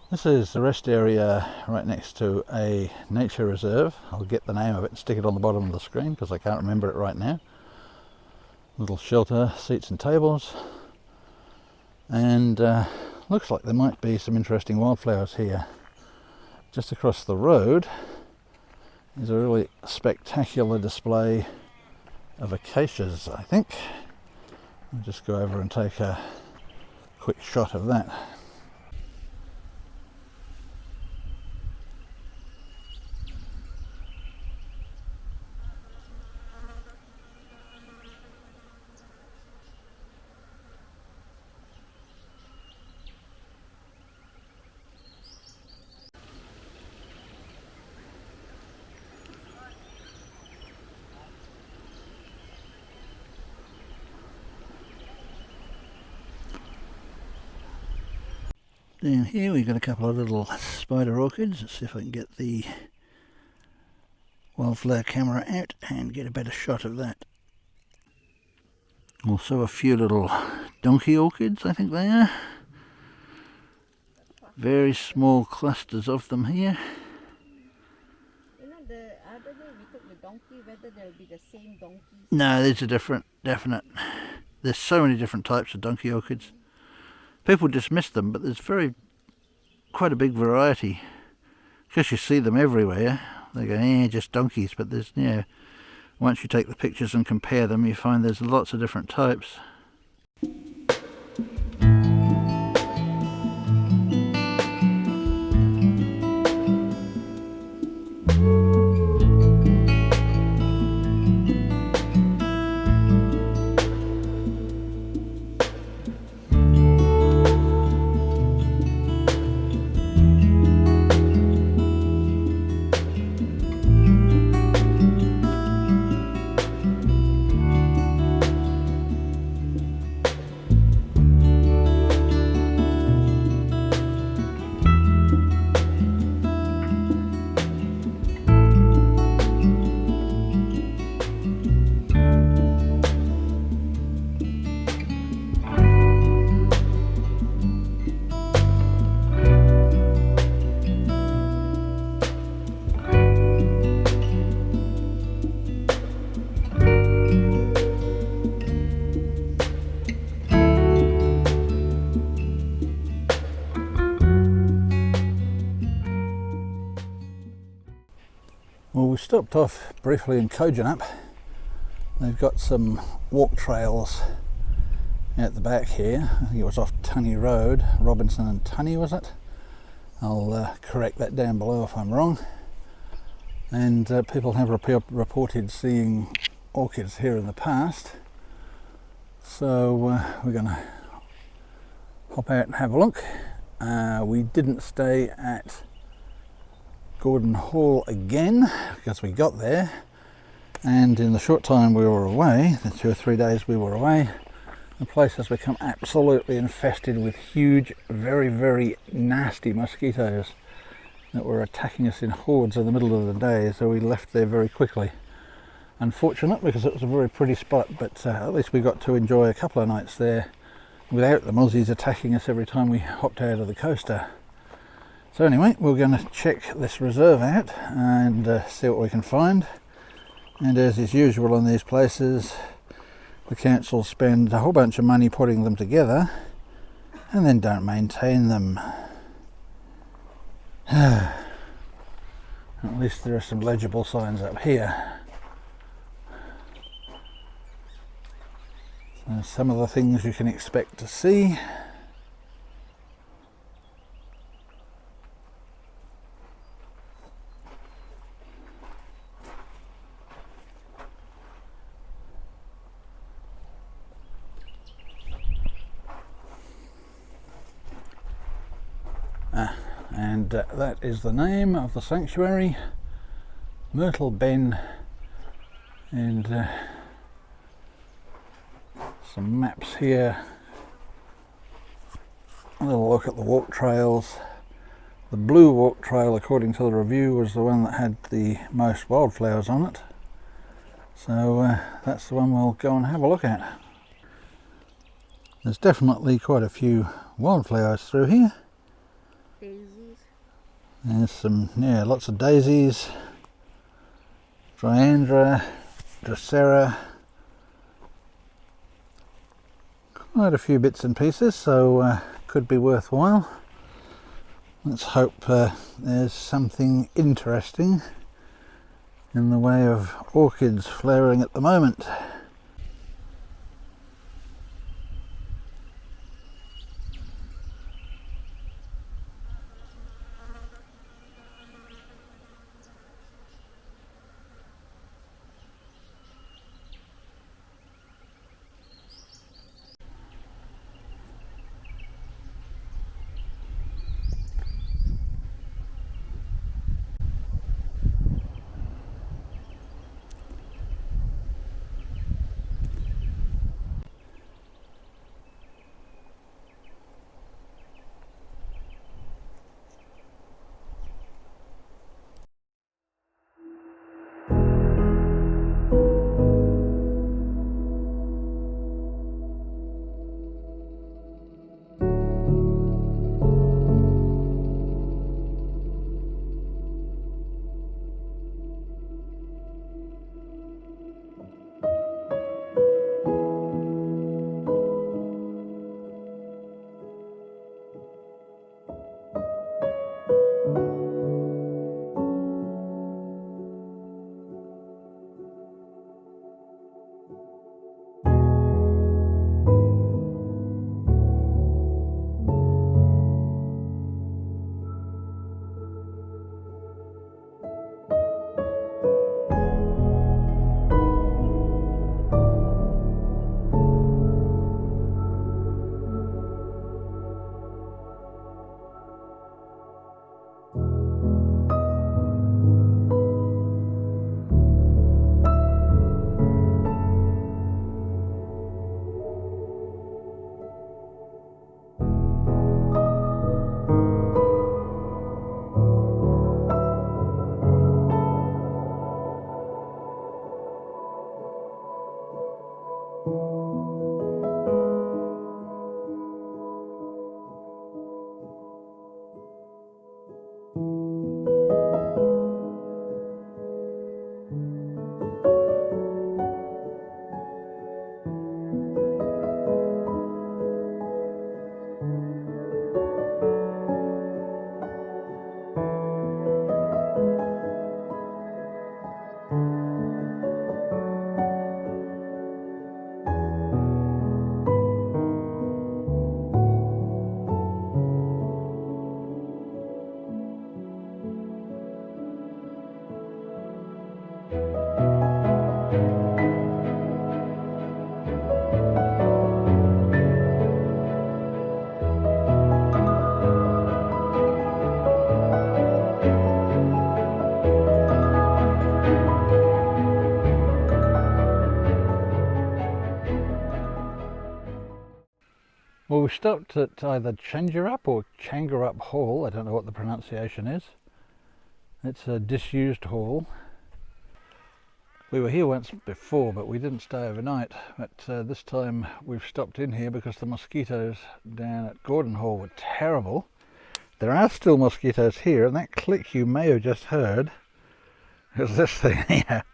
This is the rest area right next to a nature reserve. I'll get the name of it and stick it on the bottom of the screen because I can't remember it right now. Little shelter, seats and tables, and looks like there might be some interesting wildflowers here. Just across the road is a really spectacular display of acacias, I think. I'll just go over and take a quick shot of that. Down here we've got a couple of little spider orchids. Let's see if I can get the wildflower camera out and get a better shot of that. Also a few little donkey orchids, I think they are. Very small clusters of them here. You know, the other day we took the donkey, whether they'll be the same donkey. No, these are different, definite. There's so many different types of donkey orchids. People dismiss them, but there's quite a big variety. Because you see them everywhere, they go, just donkeys. But there's, once you take the pictures and compare them, you find there's lots of different types. Well, we stopped off briefly in Kojonup. They've got some walk trails at the back here. I think it was off Tunney Road, Robinson and Tunney, was it? I'll correct that down below if I'm wrong. And people have reported seeing orchids here in the past. So we're going to hop out and have a look. We didn't stay at Gordon Hall again because we got there, and in the short time we were away, the 2 or 3 days we were away, the place has become absolutely infested with huge, very, very nasty mosquitoes that were attacking us in hordes in the middle of the day, so we left there very quickly. Unfortunate, because it was a very pretty spot, but at least we got to enjoy a couple of nights there without the mozzies attacking us every time we hopped out of the coaster. So anyway, we're going to check this reserve out and see what we can find. And as is usual in these places, the council spend a whole bunch of money putting them together and then don't maintain them. At least there are some legible signs up here. So some of the things you can expect to see. And that is the name of the sanctuary, Myrtle Benn, and some maps here. A little look at the walk trails. The blue walk trail, according to the review, was the one that had the most wildflowers on it. So that's the one we'll go and have a look at. There's definitely quite a few wildflowers through here. Daisy. There's some, yeah, lots of daisies, Dryandra, Drosera, quite a few bits and pieces, so could be worthwhile. Let's hope there's something interesting in the way of orchids flowering at the moment. Well, we stopped at either Changerup or Changerup Hall. I don't know what the pronunciation is. It's a disused hall. We were here once before, but we didn't stay overnight. But this time we've stopped in here because the mosquitoes down at Gordon Hall were terrible. There are still mosquitoes here, and that click you may have just heard is this thing here.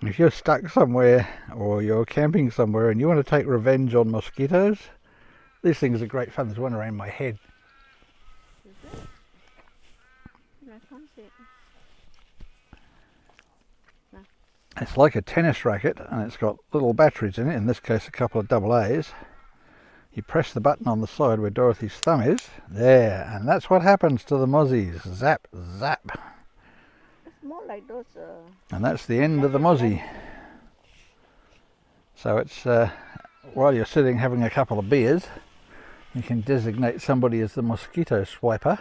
If you're stuck somewhere or you're camping somewhere and you want to take revenge on mosquitoes, these things are great fun. There's one around my head. Is it? I can't see it. No. It's like a tennis racket and it's got little batteries in it, in this case a couple of double A's. You press the button on the side where Dorothy's thumb is, there, and that's what happens to the mozzies. Zap, zap. More like those. And that's the end of the mozzie. So it's while you're sitting having a couple of beers, you can designate somebody as the mosquito swiper.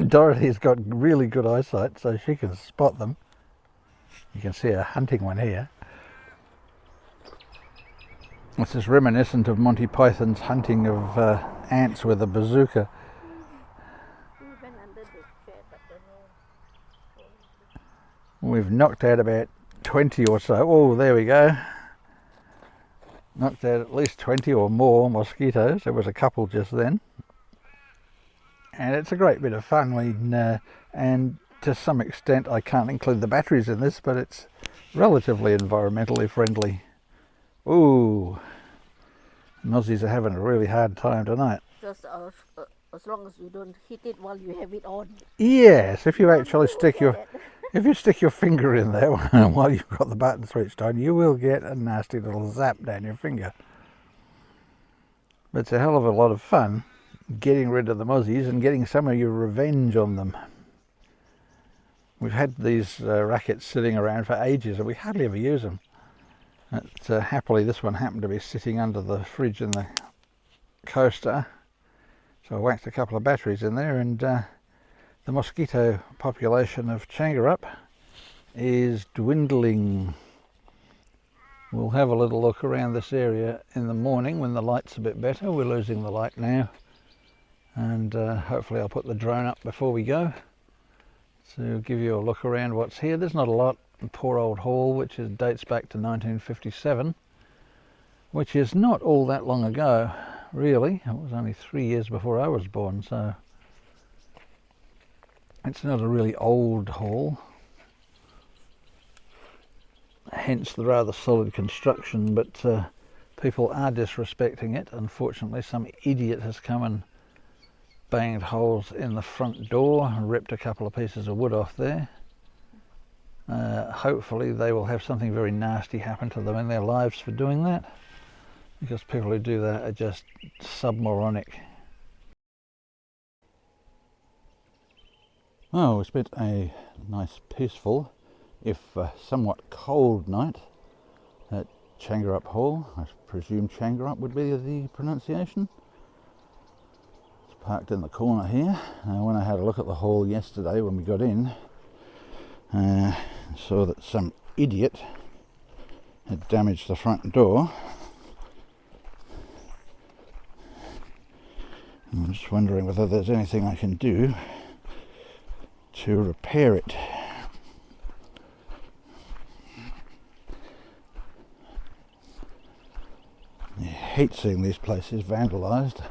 Dorothy's got really good eyesight, so she can spot them. You can see her hunting one here. This is reminiscent of Monty Python's hunting of ants with a bazooka. We've knocked out about 20 or so. Oh, there we go. Knocked out at least 20 or more mosquitoes. There was a couple just then. and it's a great bit of fun. And to some extent, I can't include the batteries in this, but it's relatively environmentally friendly. Ooh, Mozzies are having a really hard time tonight. Just as long as you don't hit it while you have it on. Yes, if you actually stick your finger in there while you've got the button switched on, you will get a nasty little zap down your finger. But it's a hell of a lot of fun getting rid of the mozzies and getting some of your revenge on them. We've had these rackets sitting around for ages and we hardly ever use them. Happily this one happened to be sitting under the fridge in the coaster, so I whacked a couple of batteries in there, and the mosquito population of Changerup is dwindling. We'll have a little look around this area in the morning when the light's a bit better. We're losing the light now, and hopefully I'll put the drone up before we go to give you a look around what's here. There's not a lot. Poor old hall, which dates back to 1957, which is not all that long ago, really. It was only 3 years before I was born, so it's not a really old hall, hence the rather solid construction, but people are disrespecting it. Unfortunately, some idiot has come and banged holes in the front door and ripped a couple of pieces of wood off there. Hopefully they will have something very nasty happen to them in their lives for doing that, because people who do that are just submoronic. Oh, we spent a nice, peaceful, if somewhat cold night at Changerup Hall. I presume Changerup would be the pronunciation. It's parked in the corner here. When I had a look at the hall yesterday when we got in, saw that some idiot had damaged the front door. I'm just wondering whether there's anything I can do to repair it. I hate seeing these places vandalised.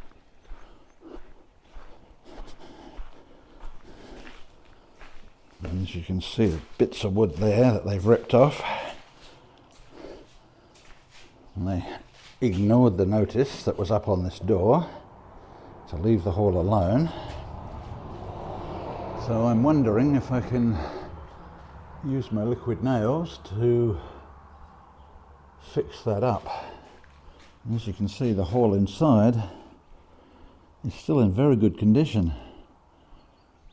And as you can see, there's bits of wood there that they've ripped off. And they ignored the notice that was up on this door to leave the hall alone. So I'm wondering if I can use my liquid nails to fix that up. And as you can see, the hall inside is still in very good condition.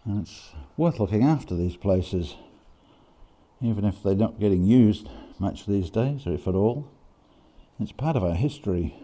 And it's worth looking after these places, even if they're not getting used much these days, or if at all. It's part of our history.